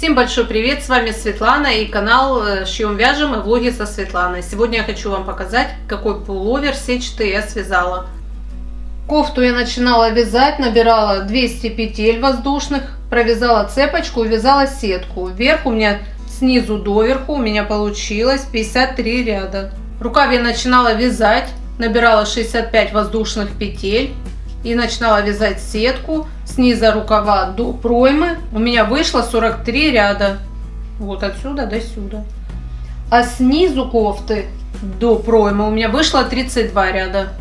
Всем большой привет, с вами Светлана и канал Шьем Вяжем и влоги со Светланой. Сегодня я хочу вам показать, какой пуловер сетчатый я связала. Кофту я начинала вязать, набирала 200 петель воздушных, провязала цепочку и вязала сетку. Вверх у меня снизу доверху у меня получилось 53 ряда. Рукав я начинала вязать, набирала 65 воздушных петель и начинала вязать сетку снизу рукава до проймы. У меня вышло 43 ряда, вот отсюда до сюда. А снизу кофты до проймы у меня вышло 32 ряда.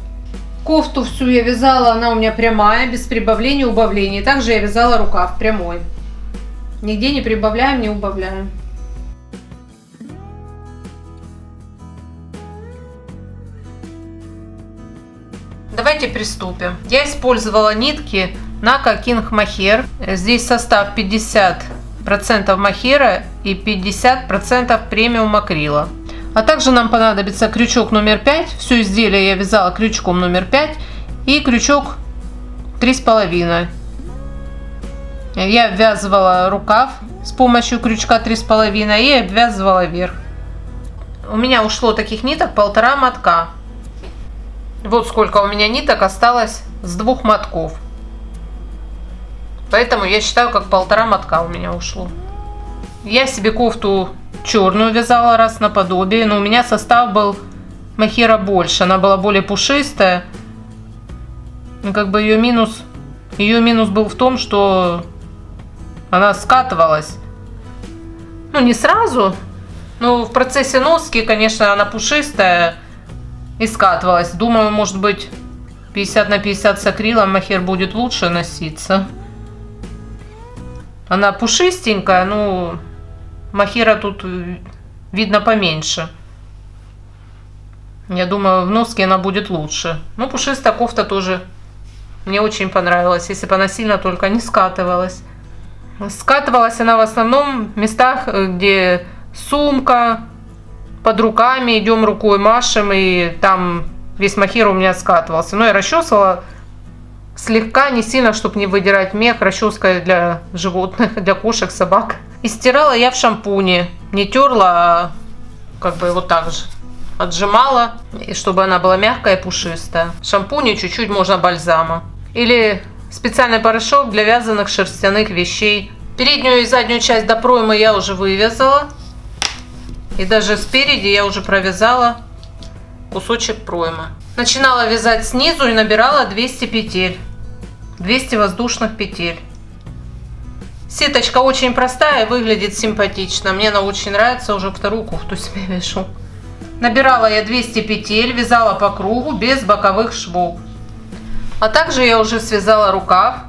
Кофту всю я вязала, она у меня прямая, без прибавлений и убавлений. Также я вязала рукав прямой, нигде не прибавляем, не убавляем. Давайте приступим. Я использовала нитки Naka King Mohair. Здесь состав 50% мохера и 50% премиум акрила. А также нам понадобится крючок номер 5. Все изделие я вязала крючком номер 5 и крючок 3,5. Я обвязывала рукав с помощью крючка 3,5 и обвязывала вверх. У меня ушло таких ниток 1,5 мотка. Вот сколько у меня ниток осталось с 2 мотков. Поэтому я считаю, как 1,5 мотка у меня ушло. Я себе кофту черную вязала раз наподобие, но у меня состав был мохера больше. Она была более пушистая. Как бы ее минус был в том, что она скатывалась. Ну, не сразу, но в процессе носки, конечно, она пушистая и скатывалась. Думаю, может быть, 50 на 50 с акрилом мохер будет лучше носиться. Она пушистенькая, но мохера тут видно поменьше. Я думаю, в носке она будет лучше. Но пушистая кофта тоже мне очень понравилась, если бы она сильно только не скатывалась. Скатывалась она в основном в местах, где сумка, под руками, идем рукой, машем, и там весь мохер у меня скатывался. Но я расчесывала слегка, не сильно, чтобы не выдирать мех, расческой для животных, для кошек, собак. И стирала я в шампуне, не терла, а как бы вот так же отжимала, и чтобы она была мягкая и пушистая. В шампуне чуть-чуть можно бальзама. Или специальный порошок для вязаных шерстяных вещей. Переднюю и заднюю часть до проймы я уже вывязала. И даже спереди я уже провязала кусочек проймы. Начинала вязать снизу и набирала 200 петель. 200 воздушных петель. Сеточка очень простая, выглядит симпатично. Мне она очень нравится, уже вторую кофту себе вяжу. Набирала я 200 петель, вязала по кругу, без боковых швов. А также я уже связала рукав.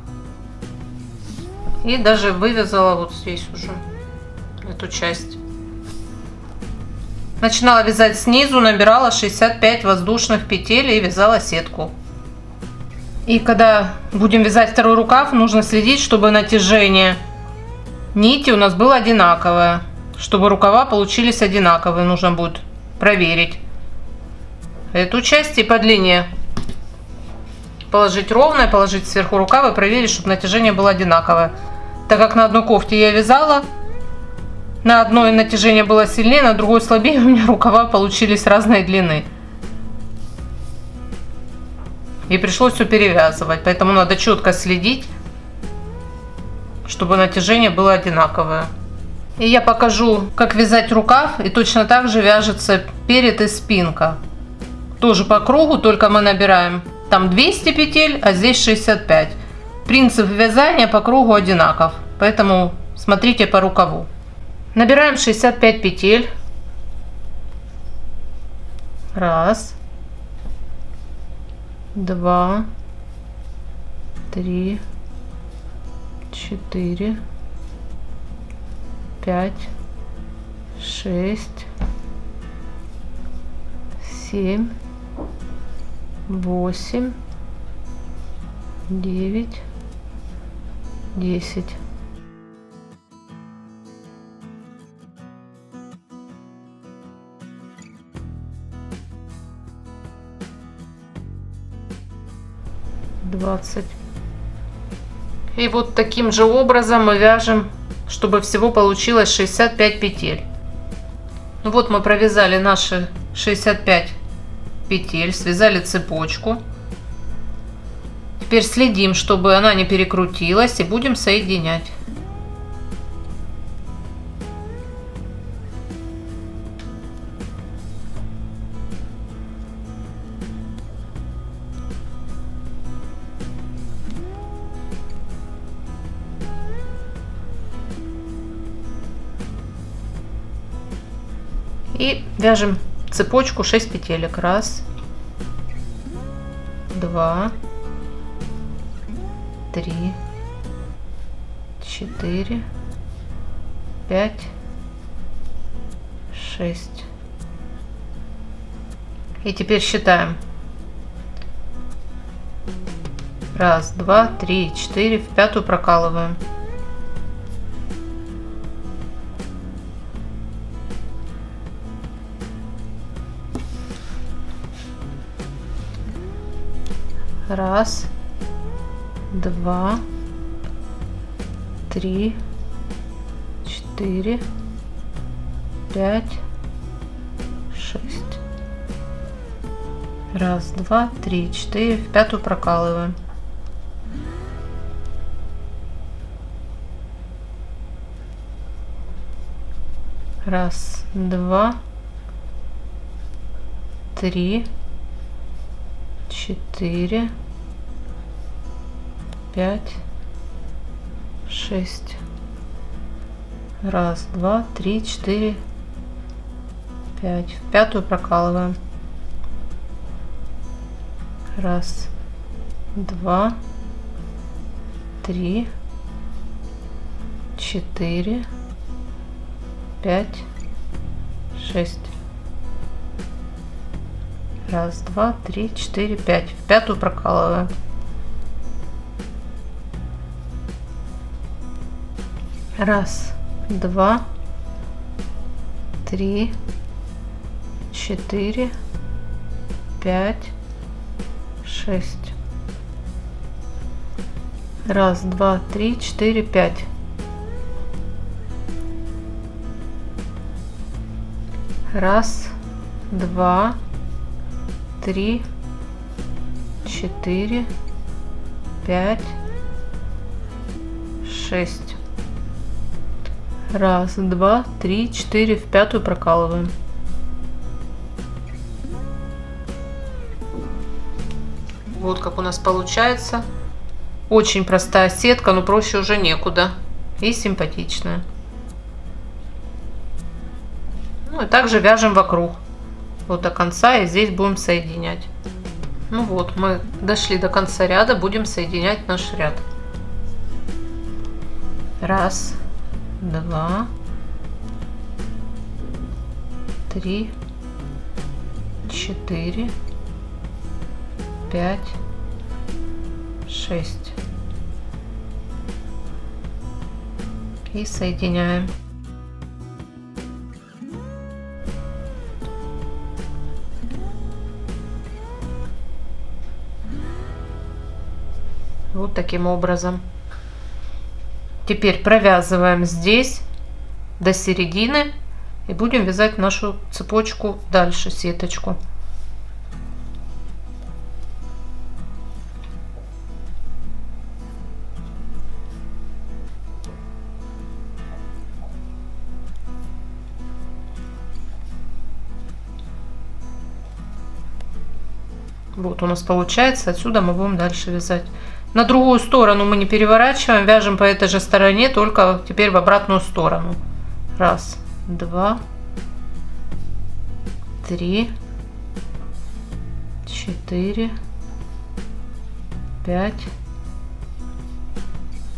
И даже вывязала вот здесь уже эту часть. Начинала вязать снизу, набирала 65 воздушных петель и вязала сетку. И когда будем вязать второй рукав, нужно следить, чтобы натяжение нити у нас было одинаковое. Чтобы рукава получились одинаковые, нужно будет проверить эту часть и по длине. Положить ровно, положить сверху рукава и проверить, чтобы натяжение было одинаковое. Так как на одной кофте я вязала, на одной натяжение было сильнее, на другой слабее, у меня рукава получились разной длины. И пришлось все перевязывать, поэтому надо четко следить, чтобы натяжение было одинаковое. И я покажу, как вязать рукав, и точно так же вяжется перед и спинка. Тоже по кругу, только мы набираем там 200 петель, а здесь 65. Принцип вязания по кругу одинаков, поэтому смотрите по рукаву. Набираем 65 петель. Раз, 2, 3, 4, 5, 6, 7, 8, 9, 10. И вот таким же образом мы вяжем чтобы всего получилось 65 петель. Ну вот мы провязали наши 65 петель, связали цепочку. Теперь следим, чтобы она не перекрутилась, и будем соединять. И вяжем цепочку 6 петелек. Раз, два, три, 4, 5, 6. И теперь считаем. Раз, два, три, 4. В пятую прокалываем. Раз, два, три, 4, 5, 6. Раз, два, три, 4. В пятую прокалываем. Раз, два, три, 4, 5, 6. Раз, два, три, 4, 5. В пятую прокалываем. Раз, два, три, 4, 5, 6. Раз, два, три, 4, 5. В пятую прокалываем. Раз, два, три, 4, 5, 6. Раз, два, три, 4, 5. Раз, два, три, 4, 5, 6. Раз, два, три, 4. В пятую прокалываем. Вот как у нас получается. Очень простая сетка, но проще уже некуда. И симпатичная. Ну и также вяжем вокруг. Вот до конца, и здесь будем соединять. Ну вот, мы дошли до конца ряда, будем соединять наш ряд. Раз, два, три, 4, 5, 6. И соединяем. Вот таким образом. Теперь провязываем здесь до середины и будем вязать нашу цепочку дальше, сеточку. Вот у нас получается, отсюда мы будем дальше вязать. На другую сторону мы не переворачиваем, вяжем по этой же стороне, только теперь в обратную сторону. Раз, два, три, 4, 5,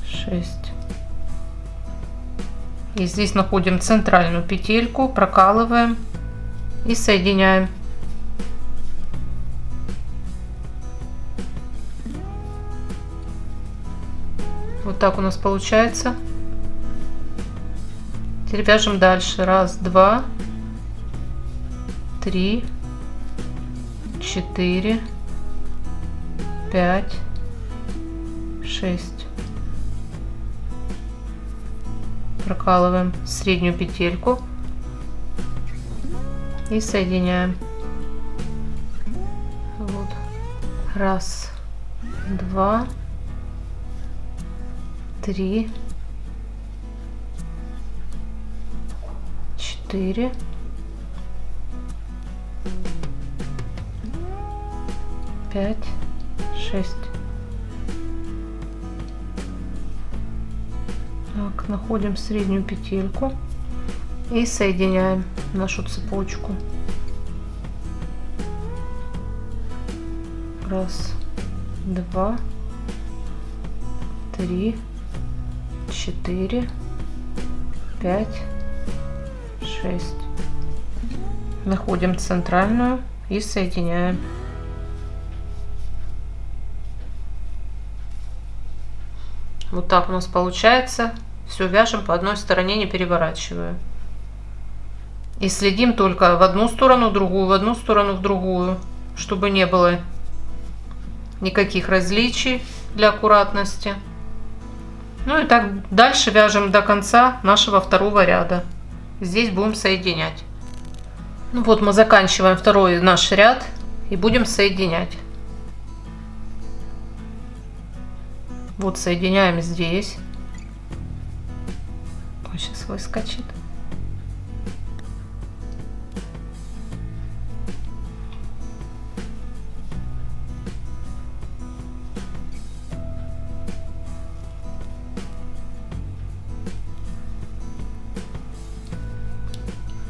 6. И здесь находим центральную петельку, прокалываем и соединяем. Вот так у нас получается. Теперь вяжем дальше. Раз, два, три, 4, 5, 6. Прокалываем среднюю петельку и соединяем. Вот. Раз, два, три, четыре, пять, шесть. Так, находим среднюю петельку и соединяем нашу цепочку. Раз, два, три, четыре, пять, шесть. Находим центральную и соединяем. Вот так у нас получается. Все вяжем по одной стороне, не переворачивая. И следим только в одну сторону, в другую, в одну сторону, в другую, чтобы не было никаких различий для аккуратности. Ну и так дальше вяжем до конца нашего второго ряда. Здесь будем соединять. Ну вот мы заканчиваем второй наш ряд и будем соединять. Вот соединяем здесь. Ой, сейчас выскочит.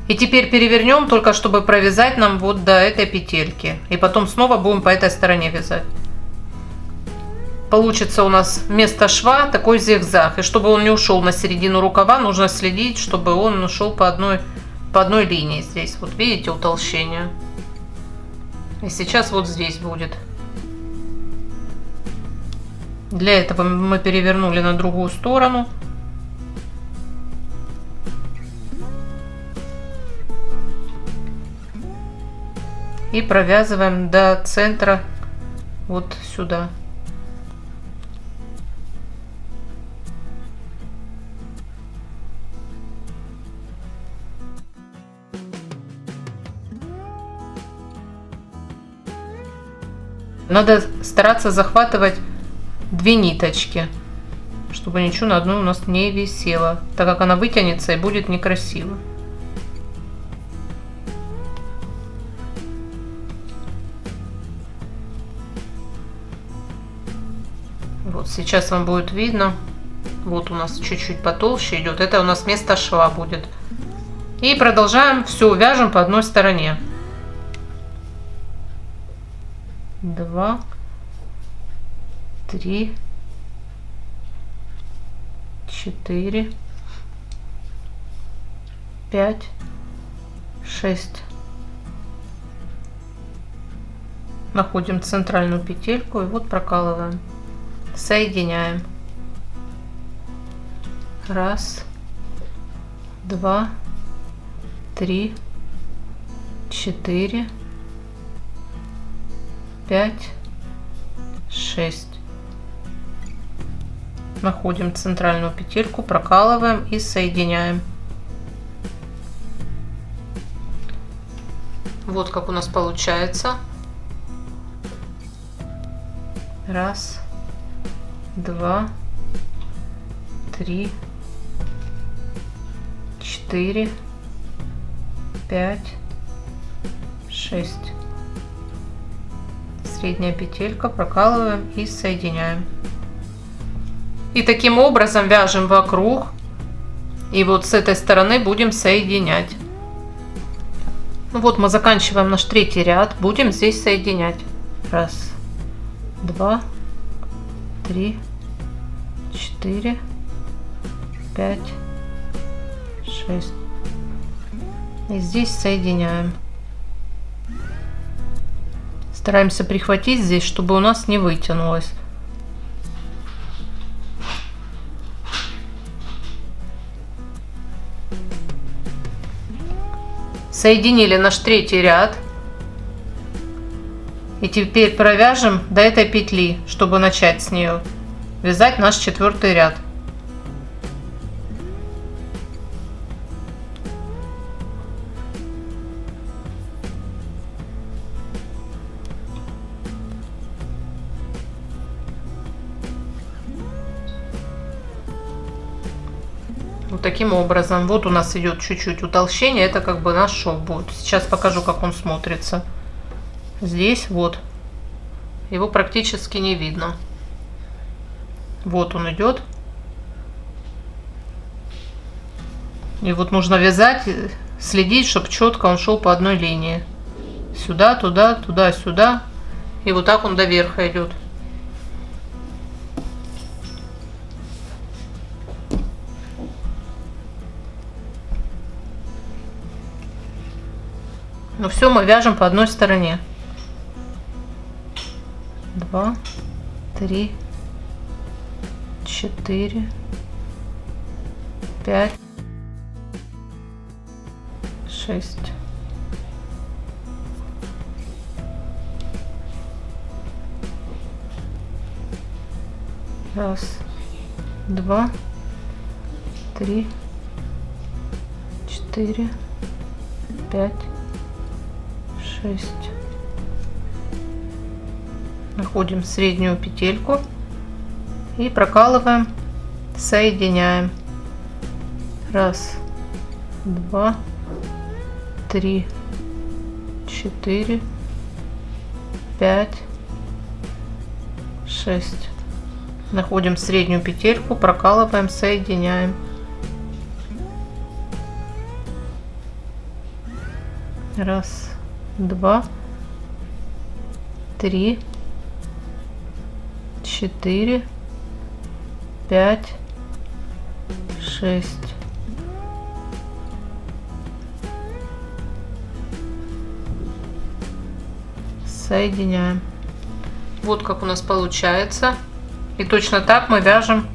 И теперь перевернем, только чтобы провязать нам вот до этой петельки. И потом снова будем по этой стороне вязать. Получится у нас вместо шва такой зигзаг. И чтобы он не ушел на середину рукава, нужно следить, чтобы он ушел по одной линии здесь. Вот видите утолщение. И сейчас вот здесь будет. Для этого мы перевернули на другую сторону. И провязываем до центра вот сюда. Надо стараться захватывать две ниточки, чтобы ничего на одной у нас не висело, так как она вытянется и будет некрасиво. Вот сейчас вам будет видно. Вот у нас чуть-чуть потолще идет. Это у нас вместо шва будет. И продолжаем. Все вяжем по одной стороне. 2, 3, 4, 5, 6. Находим центральную петельку и вот прокалываем. Соединяем. Раз, два, три, 4, 5, 6. Находим центральную петельку, прокалываем и соединяем. Вот как у нас получается. Раз, два, три, 4, 5, 6. Средняя петелька, прокалываем и соединяем. И таким образом вяжем вокруг. И вот с этой стороны будем соединять. Ну вот мы заканчиваем наш третий ряд. Будем здесь соединять. Раз, два, три, 4, 5, 6. И здесь соединяем. Стараемся прихватить здесь, чтобы у нас не вытянулось. Соединили наш третий ряд. И теперь провяжем до этой петли, чтобы начать с нее вязать наш четвертый ряд. Вот таким образом. Вот у нас идет чуть-чуть утолщение. Это как бы наш шов будет. Сейчас покажу, как он смотрится. Здесь вот. Его практически не видно. Вот он идет. И вот нужно вязать, следить, чтобы четко он шел по одной линии. Сюда, туда, туда, сюда. И вот так он до верха идет. Но все мы вяжем по одной стороне. 2, 3, 4, 5, 6. Раз, 2, 3, 4, 5, 6. Находим среднюю петельку и прокалываем, соединяем. Раз, 2, 3, 4, 5, 6. Находим среднюю петельку, прокалываем, соединяем. Раз, 2, 3, 4, 5, 6. Соединяем. Вот как у нас получается. И точно так мы вяжем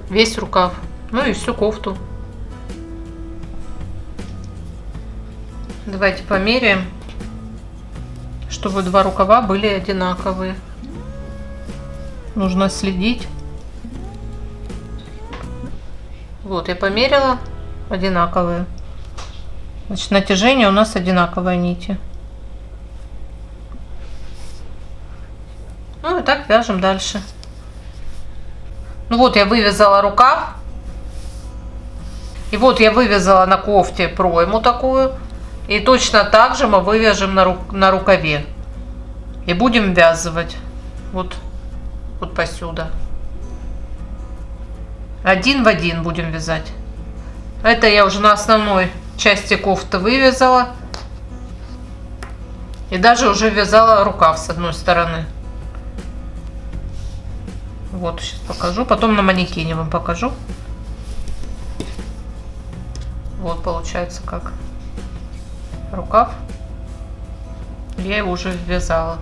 весь рукав, ну и всю кофту. Давайте померяем, чтобы два рукава были одинаковые. Нужно следить. Вот, я померила, одинаковые. Значит, натяжение у нас одинаковые нити. Ну и так вяжем дальше. Ну вот я вывязала рукав. И вот я вывязала на кофте пройму такую. И точно так же мы вывяжем на рукаве. И будем ввязывать. Вот посюда. Один в один будем вязать. Это я уже на основной части кофты вывязала. И даже уже вязала рукав с одной стороны. Вот, сейчас покажу. Потом на манекене вам покажу. Вот получается как рукав. Я его уже ввязала.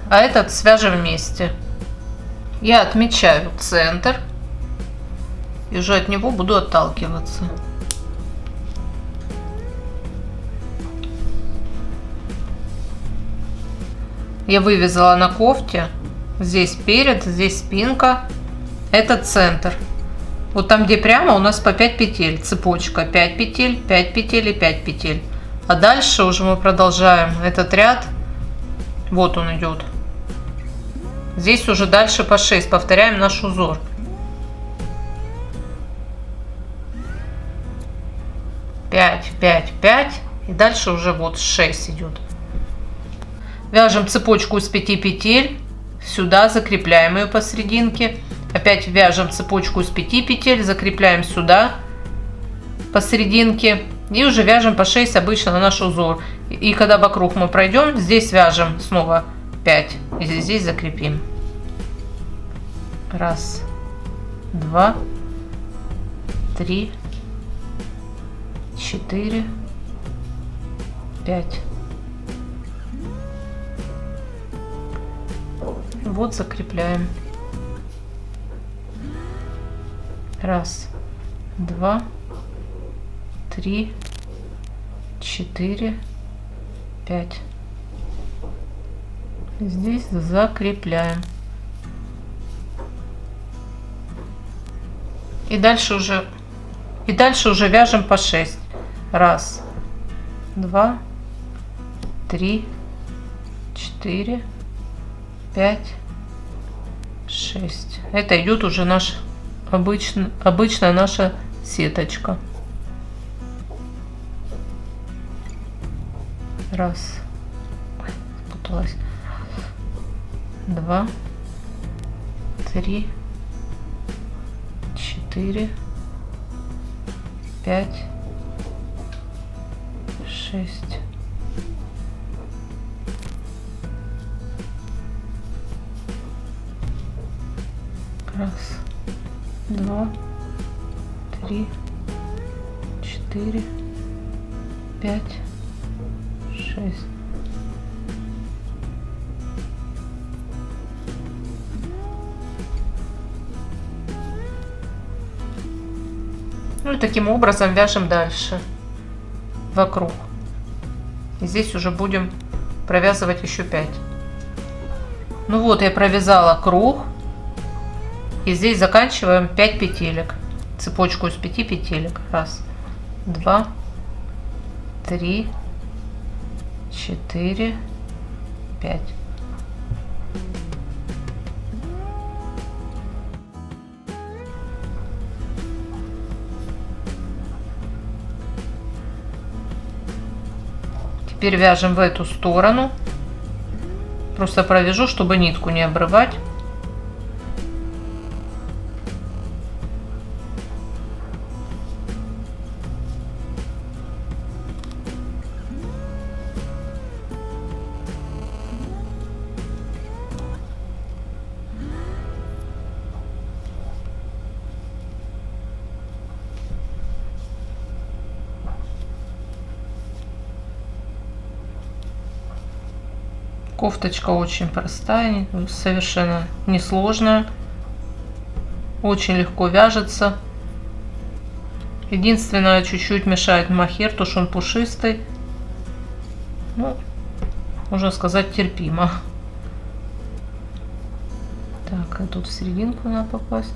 А этот свяжем вместе. Я отмечаю центр. И уже от него буду отталкиваться. Я вывязала на кофте. Здесь перед, здесь спинка. Это центр. Вот там, где прямо, у нас по 5 петель. Цепочка 5 петель, 5 петель и 5 петель. А дальше уже мы продолжаем этот ряд. Вот он идет. Здесь уже дальше по 6. Повторяем наш узор. Пять, 5, 5. И дальше уже вот 6 идет. Вяжем цепочку из 5 петель. Сюда закрепляем ее посерединке. Опять вяжем цепочку из 5 петель, закрепляем сюда посерединке. И уже вяжем по 6 обычно на наш узор. И когда вокруг мы пройдем, здесь вяжем снова 5. И здесь закрепим. Раз, 2, 3, 4, 5. Вот закрепляем. Раз, 2, 3, 4, 5. Здесь закрепляем. И дальше уже вяжем по 6. Раз, 2, 3, 4, 5, 6. Это идет уже наш обычная наша сеточка. Раз. Ой, спуталась. 2, 3, 4, 5, 6. Раз, 2, 3, 4, 5, 6. Ну и таким образом вяжем дальше вокруг. И здесь уже будем провязывать еще 5. Ну вот, я провязала круг. И здесь заканчиваем 5 петелек. Цепочку из 5 петелек. Раз, 2, 3, 4, 5. Теперь вяжем в эту сторону. Просто провяжу, чтобы нитку не обрывать. Кофточка очень простая, совершенно несложная, очень легко вяжется. Единственное, чуть-чуть мешает мохер, то что он пушистый. Ну, можно сказать, терпимо. Так, а тут в серединку надо попасть.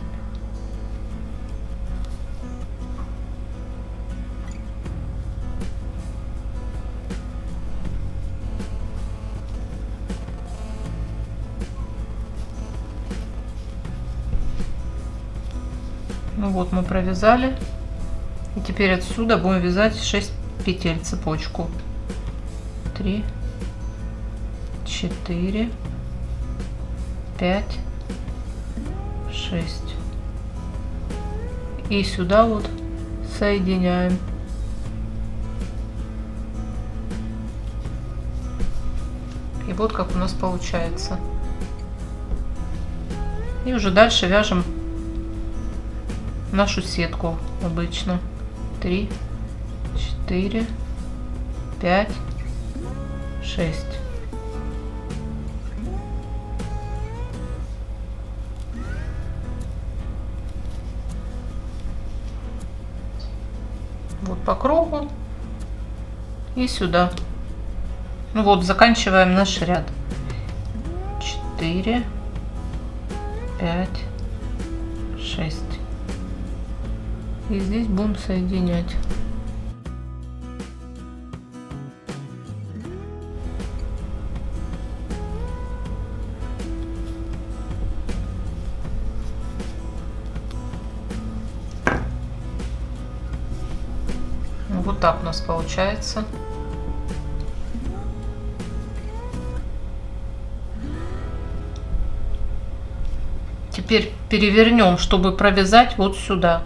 Ну вот, мы провязали. И теперь отсюда будем вязать 6 петель цепочку. 3, 4, 5, 6. И сюда вот соединяем. И вот как у нас получается. И уже дальше вяжем нашу сетку обычно. 3, 4, 5, 6. Вот по кругу и сюда. Ну вот, заканчиваем наш ряд. 4, 5, 6. И здесь будем соединять. Вот так у нас получается. Теперь перевернем, чтобы провязать вот сюда.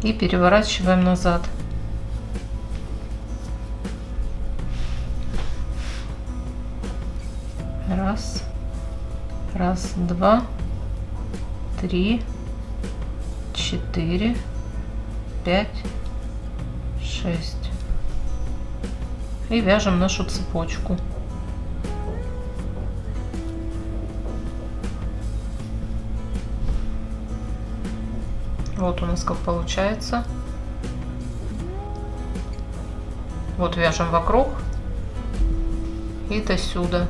И переворачиваем назад. Раз, раз, 2, 3, 4, 5, 6. И вяжем нашу цепочку. Вот у нас как получается. Вот вяжем вокруг и до сюда.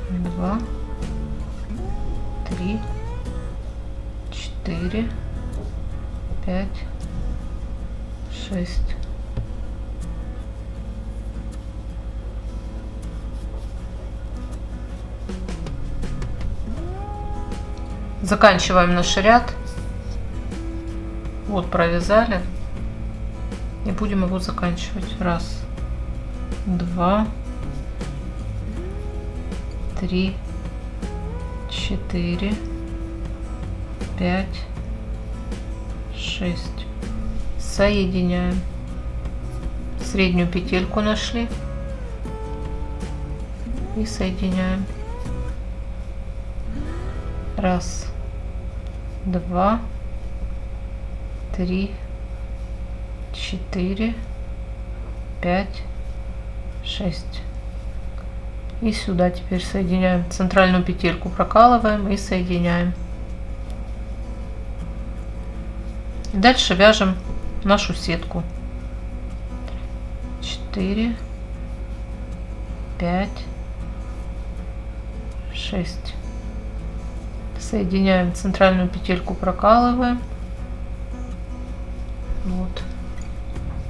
Два, 3, 4, 5, 6. Заканчиваем наш ряд. Вот провязали. И будем его заканчивать. Раз, 2, 3, 4, 5, 6. Соединяем. Среднюю петельку нашли. И соединяем. Раз, 2, 3, 4, 5, 6. И сюда теперь соединяем. Центральную петельку прокалываем и соединяем. И дальше вяжем нашу сетку. 4, 5, 6. Соединяем, центральную петельку прокалываем. Вот.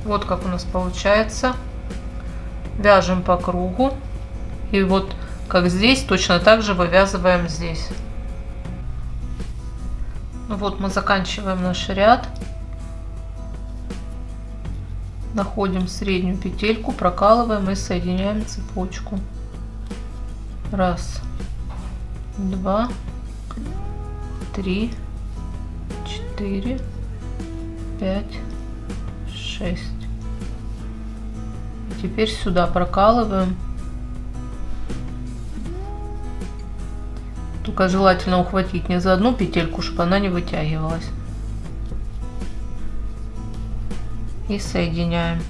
Вот как у нас получается. Вяжем по кругу. И вот как здесь, точно так же вывязываем здесь. Ну вот мы заканчиваем наш ряд. Находим среднюю петельку, прокалываем и соединяем цепочку. Раз, 2, 3, 4, 5, 6. И теперь сюда прокалываем. Только желательно ухватить не за одну петельку, чтобы она не вытягивалась. И соединяем.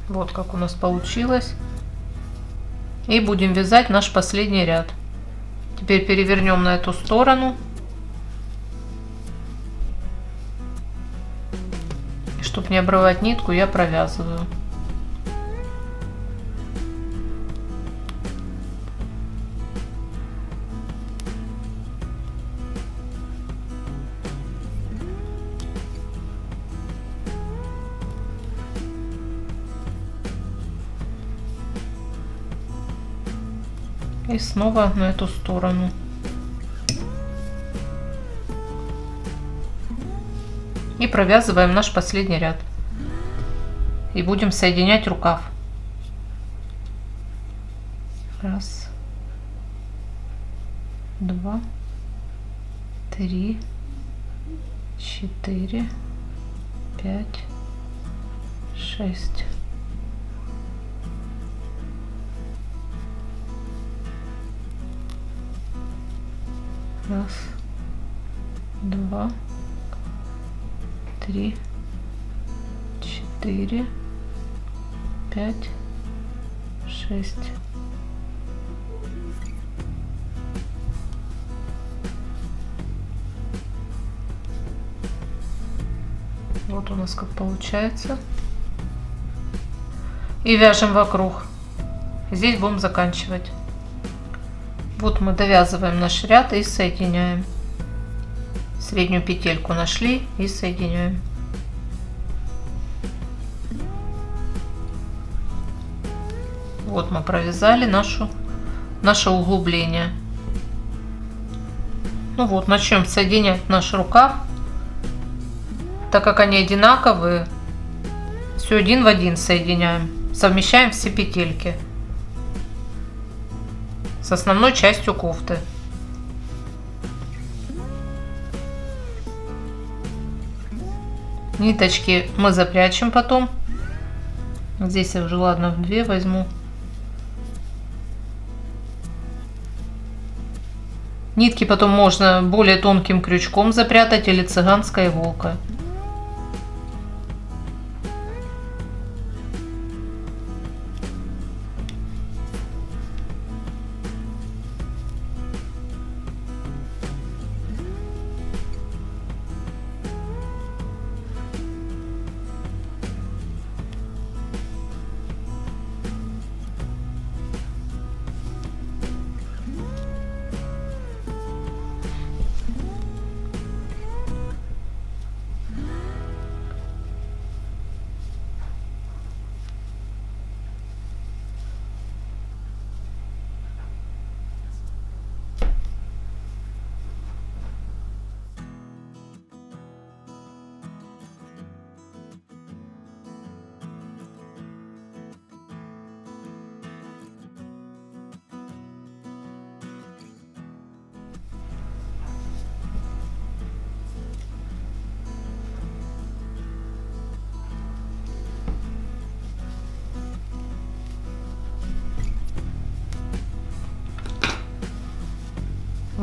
Вот как у нас получилось. И будем вязать наш последний ряд. Теперь перевернем на эту сторону. И чтобы не обрывать нитку, я провязываю. И снова на эту сторону. И провязываем наш последний ряд. И будем соединять рукав. Раз, 2, 3, 4, 5, 6. Раз, 2, 3, 4, 5, 6. Вот у нас как получается. И вяжем вокруг. Здесь будем заканчивать. Вот мы довязываем наш ряд и соединяем. Среднюю петельку нашли и соединяем. Вот мы провязали наше углубление. Ну вот, начнем соединять наш рукав. Так как они одинаковые, все один в один соединяем. Совмещаем все петельки с основной частью кофты. Ниточки мы запрячем потом. Здесь я уже, ладно, в 2 возьму. Нитки потом можно более тонким крючком запрятать или цыганской иголкой.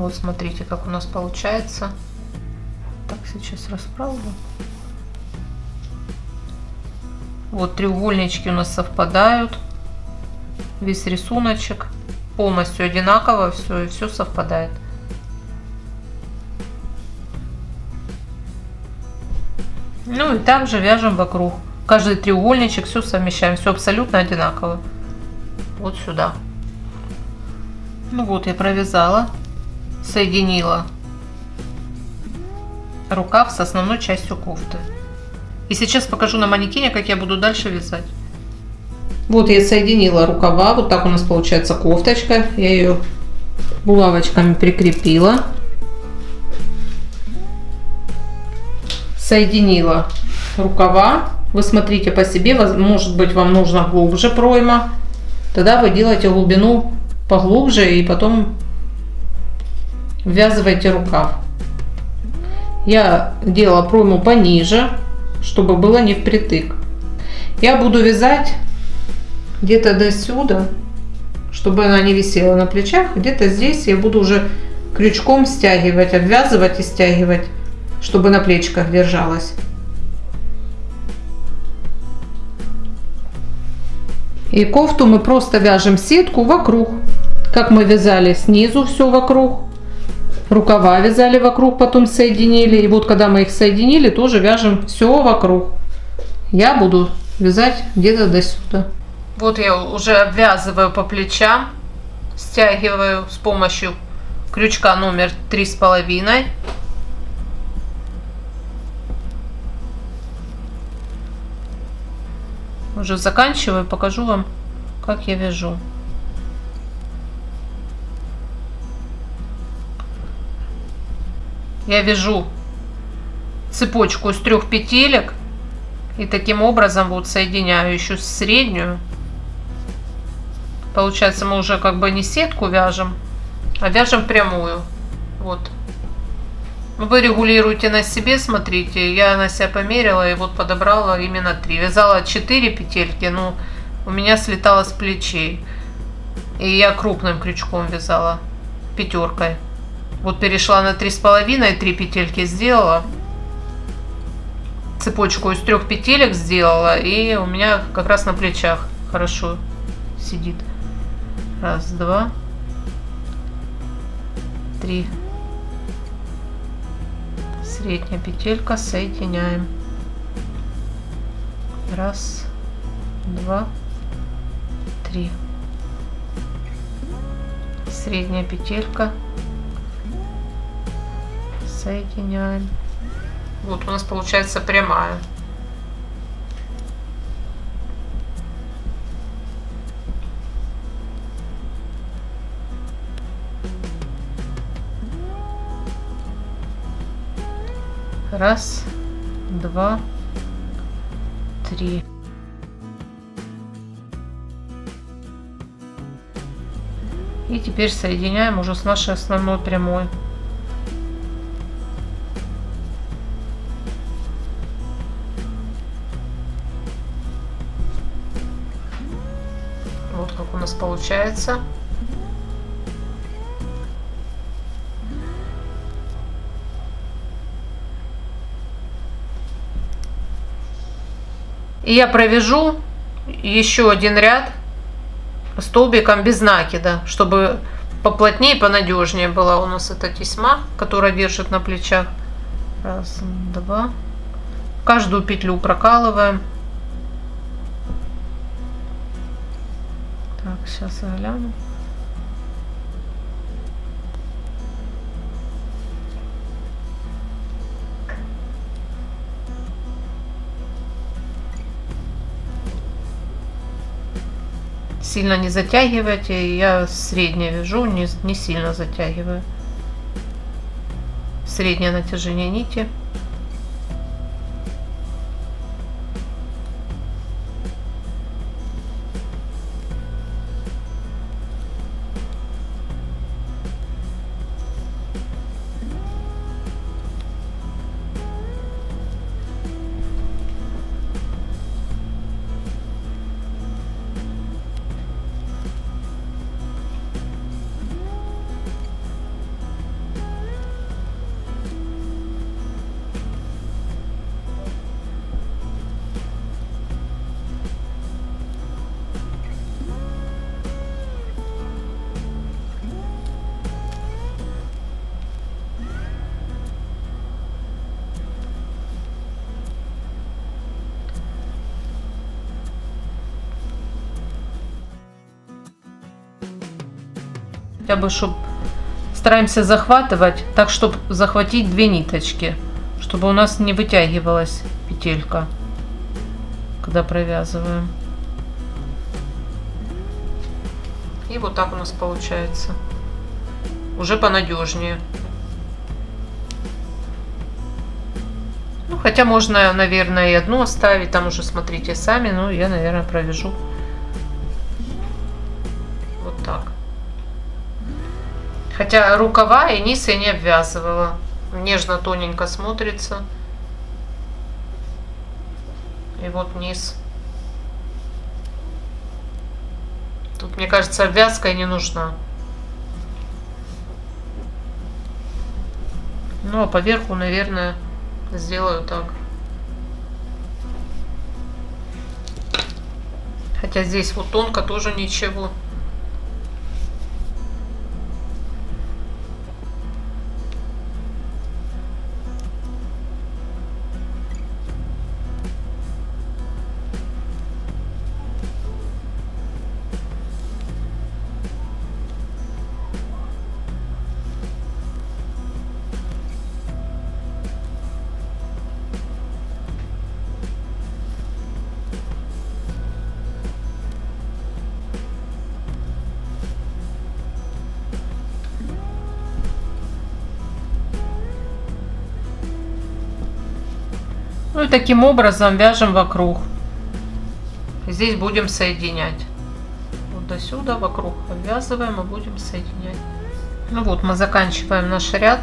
Вот смотрите, как у нас получается. Так, сейчас расправлю. Вот треугольнички у нас совпадают. Весь рисуночек полностью одинаково, все, и все совпадает. Ну и также вяжем вокруг. Каждый треугольничек все совмещаем, все абсолютно одинаково. Вот сюда. Ну вот, я провязала, соединила рукав с основной частью кофты. И сейчас покажу на манекене, как я буду дальше вязать. Вот я соединила рукава, вот так у нас получается кофточка. Я ее булавочками прикрепила. Соединила рукава. Вы смотрите по себе, может быть, вам нужно глубже пройма. Тогда вы делаете глубину поглубже и потом ввязываете рукав. Я делала пройму пониже, чтобы было не впритык. Я буду вязать где-то до сюда, чтобы она не висела на плечах. Где-то здесь я буду уже крючком стягивать, обвязывать и стягивать, чтобы на плечиках держалась. И кофту мы просто вяжем сетку вокруг, как мы вязали снизу все вокруг. Рукава вязали вокруг, потом соединили. И вот когда мы их соединили, тоже вяжем все вокруг. Я буду вязать где-то до сюда. Вот я уже обвязываю по плечам, стягиваю с помощью крючка номер 3,5. Уже заканчиваю, покажу вам, как я вяжу. Я вяжу цепочку из 3 петелек и таким образом вот соединяю еще среднюю. Получается, мы уже как бы не сетку вяжем, а вяжем прямую. Вот. Вы регулируете на себе, смотрите. Я на себя померила и вот подобрала именно 3. Вязала 4 петельки, но у меня слетало с плечей. И я крупным крючком вязала, пятеркой. Вот перешла на 3,5, 3 петельки сделала. Цепочку из 3 петелек сделала, и у меня как раз на плечах хорошо сидит. Раз, два, три. Средняя петелька, соединяем. Раз, два, три. Средняя петелька, соединяем. Вот у нас получается прямая. Раз, два, три. И теперь соединяем уже с нашей основной прямой. Вот как у нас получается. И я провяжу еще один ряд столбиком без накида, чтобы поплотнее, понадежнее была у нас эта тесьма, которая держит на плечах. Раз, два. Каждую петлю прокалываем. Так, сейчас я гляну. Сильно не затягивайте, я среднее вяжу, не сильно затягиваю. Среднее натяжение нити. хотя бы, чтобы стараемся захватывать так, чтобы захватить 2 ниточки, чтобы у нас не вытягивалась петелька, когда провязываем. И вот так у нас получается. Уже понадежнее. Ну, хотя можно, наверное, и одну оставить, там уже смотрите сами, но я, наверное, провяжу вот так. Хотя рукава и низ я не обвязывала. Нежно, тоненько смотрится. И вот низ. Тут, мне кажется, обвязка и не нужна. Ну, а поверху, наверное, сделаю так. Хотя здесь вот тонко тоже ничего. Ну и таким образом вяжем вокруг. Здесь будем соединять. Вот до сюда вокруг обвязываем и будем соединять. Ну вот, мы заканчиваем наш ряд.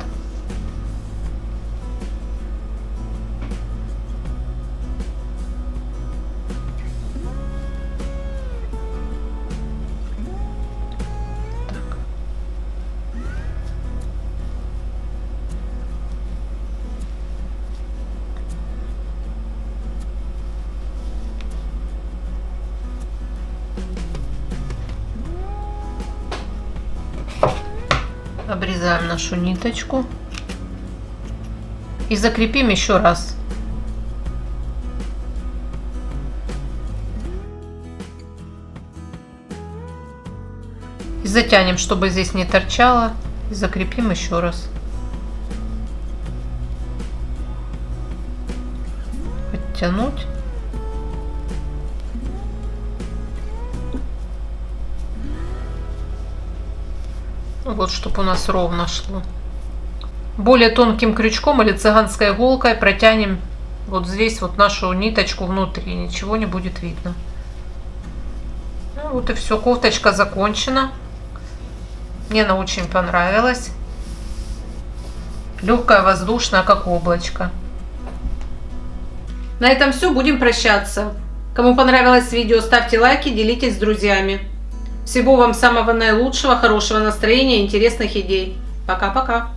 Обрезаем нашу ниточку и закрепим еще раз. И затянем, чтобы здесь не торчало, и закрепим еще раз. Подтянуть. Вот, чтобы у нас ровно шло. Более тонким крючком или цыганской иголкой протянем вот здесь вот нашу ниточку внутри. Ничего не будет видно. Ну, вот и все. Кофточка закончена. Мне она очень понравилась. Легкая, воздушная, как облачко. На этом все. Будем прощаться. Кому понравилось видео, ставьте лайки, делитесь с друзьями. Всего вам самого наилучшего, хорошего настроения, интересных идей. Пока-пока.